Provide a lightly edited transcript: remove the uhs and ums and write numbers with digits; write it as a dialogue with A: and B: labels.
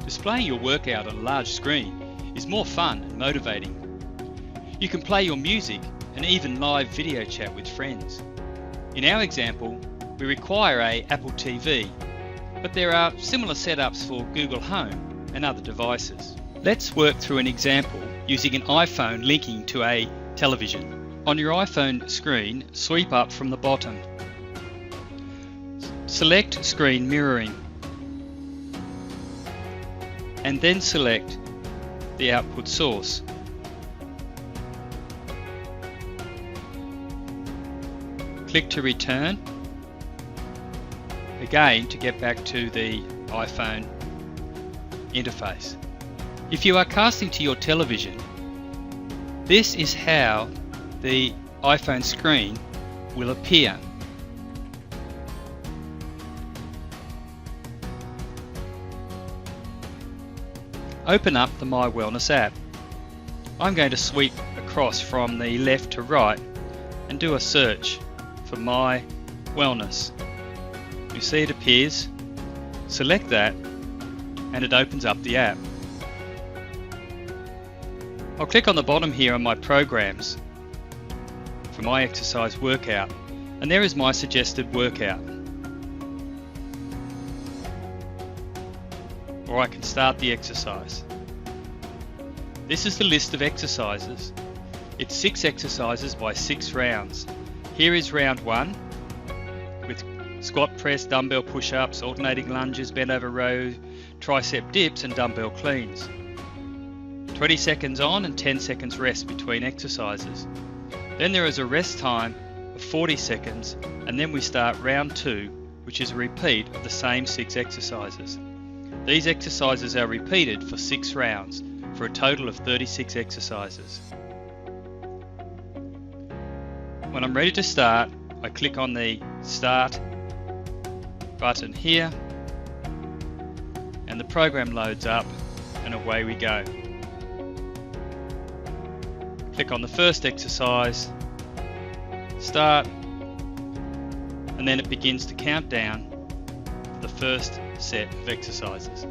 A: Displaying your workout on a large screen is more fun and motivating. You can play your music and even live video chat with friends. In our example, we require a Apple TV, but there are similar setups for Google Home and other devices. Let's work through an example using an iPhone linking to a television. On your iPhone screen, sweep up from the bottom. Select Screen Mirroring and then select the output source. Click to return, again to get back to the iPhone interface. If you are casting to your television, this is how the iPhone screen will appear. Open up the My Wellness app. I'm going to sweep across from the left to right and do a search for My Wellness. You see it appears, select that and it opens up the app. I'll click on the bottom here on my programs for my exercise workout, and there is my suggested workout. Or I can start the exercise. This is the list of exercises. It's 6 exercises by 6 rounds. Here is round 1 with squat press, dumbbell push-ups, alternating lunges, bent over row, tricep dips and dumbbell cleans. 20 seconds on and 10 seconds rest between exercises. Then there is a rest time of 40 seconds, and then we start round 2, which is a repeat of the same 6 exercises. These exercises are repeated for 6 rounds for a total of 36 exercises. When I'm ready to start, I click on the Start button here and the program loads up and away we go. Click on the first exercise, start, and then it begins to count down the first set of exercises.